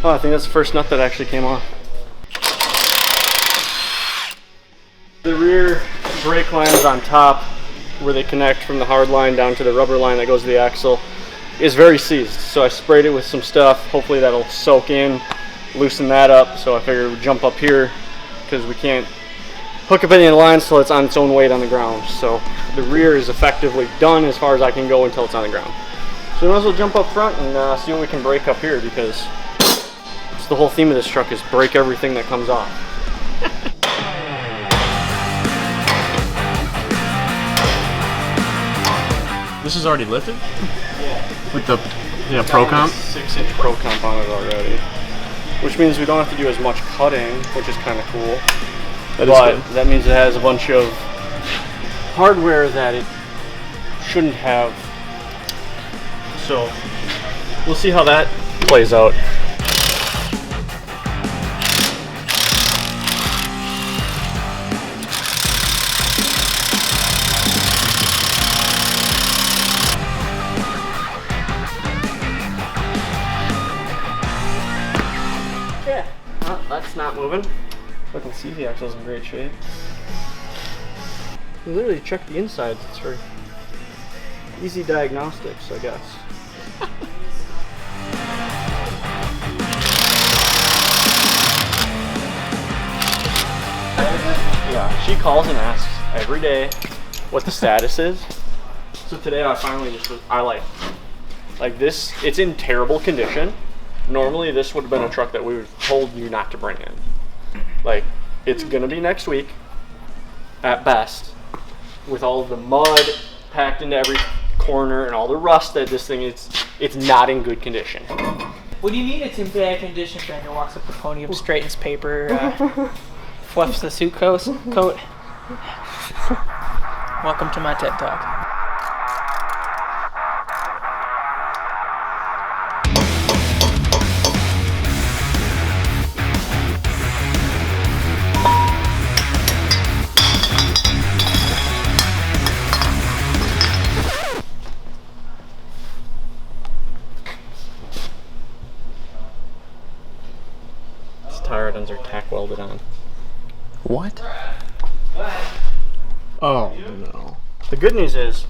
Oh, I think that's the first nut that actually came off. The rear brake lines on top, where they connect from the hard line down to the rubber line that goes to the axle, is very seized. So I sprayed it with some stuff. Hopefully that'll soak in, loosen that up. So I figured we'd jump up here because we can't hook up any of the lines till it's on its own weight on the ground. So the rear is effectively done as far as I can go until it's on the ground. So we might as well jump up front and see what we can break up here, because it's the whole theme of this truck is break everything that comes off. This is already lifted? Yeah. With the ProComp? 6-inch ProComp on it already. Which means we don't have to do as much cutting, which is kind of cool. But that means it has a bunch of hardware that it shouldn't have. So we'll see how that plays out. Yeah, well, that's not moving. Fucking CV axle's in great shape. You literally check the insides. It's for easy diagnostics, I guess. Yeah, she calls and asks every day what the status is. So today I finally just like this. It's in terrible condition. Normally this would have been a truck that we would have told you not to bring in. Like, it's gonna be next week at best, with all of the mud packed into every corner and all the rust that this thing is. It's not in good condition. What do you mean it's in bad condition? Brandon walks up the podium, straightens paper, fluffs the suit coat. Welcome to my TED Talk. Tire ends are tack welded on. What? Oh no. The good news is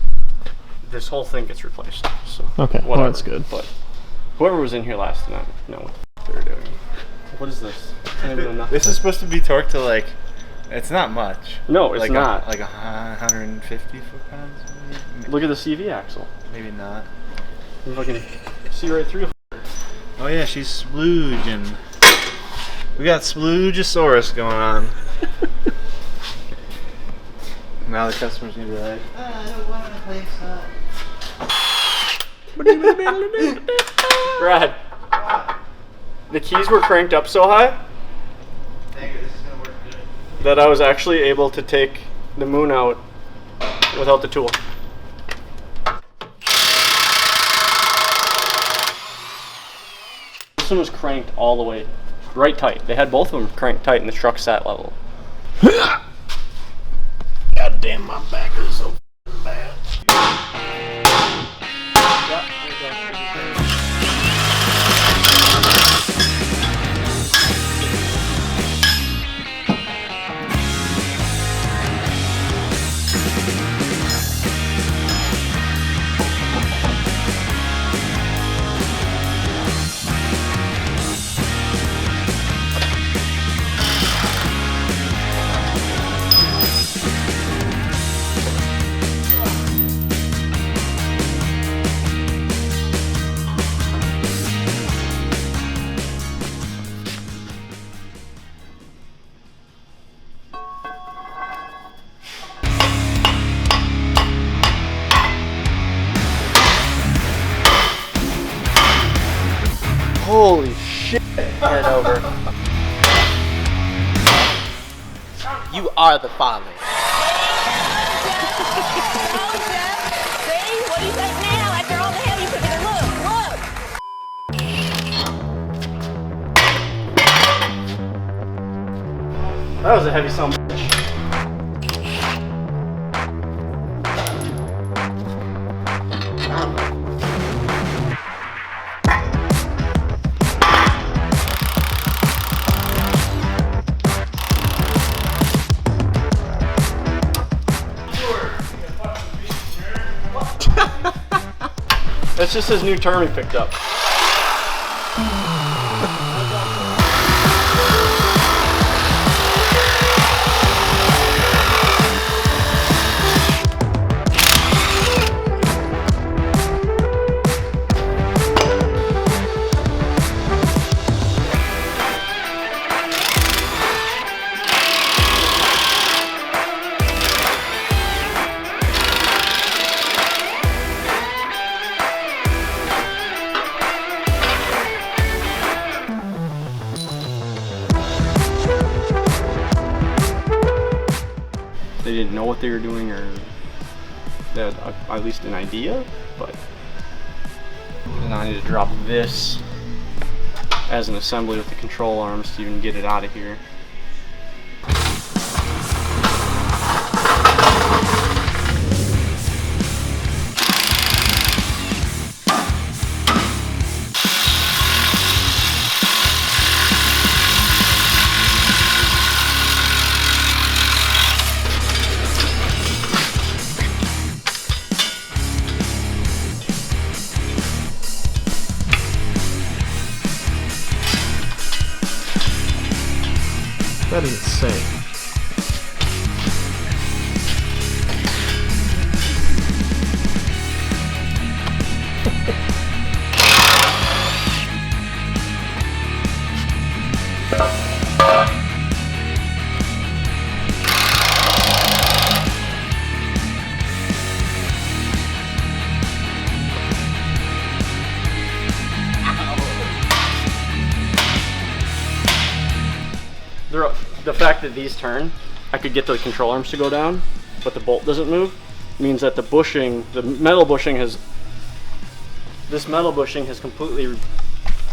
this whole thing gets replaced. So Okay, well that's good. But whoever was in here last night know what they were doing. What is this? I don't even know nothing. This is supposed to be torqued to like, it's not much. No, it's like not. Like 150 foot-pounds? Maybe? Look at the CV axle. Maybe not. You fucking see right through. Oh yeah, she's splooging. We got Sploogeosaurus going on. Now the customer's gonna be like, I don't want to play Brad, the keys were cranked up so high dang it, this is gonna work good. that I was actually able to take the moon out without the tool. This one was cranked all the way right tight. They had both of them cranked tight and the truck sat level. God damn, my back is so bad. Holy shit. Head over. You are the father. See? What do you think now after all the hell you put in? Look, look. That was a heavy son of a bitch. That's just his new term he picked up. They didn't know what they were doing, or they had at least an idea, but now I need to drop this as an assembly with the control arms to even get it out of here. That is insane. The fact that these turn, I could get the control arms to go down, but the bolt doesn't move, means that the bushing, the metal bushing has, this metal bushing has completely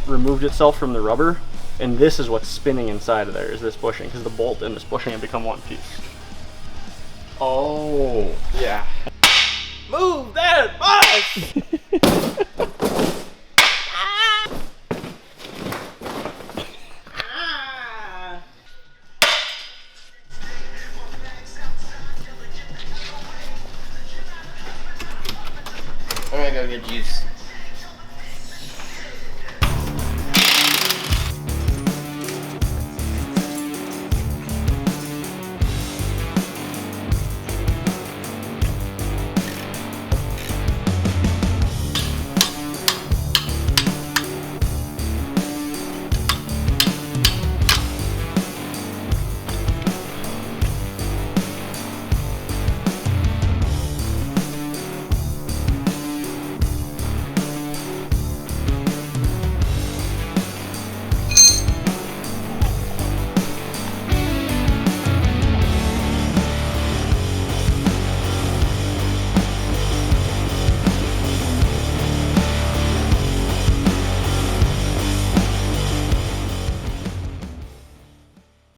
removed itself from the rubber, and this is what's spinning inside of there, is this bushing, because the bolt and this bushing have become one piece. Oh. Yeah. Move that bus! I'm gonna go get juice.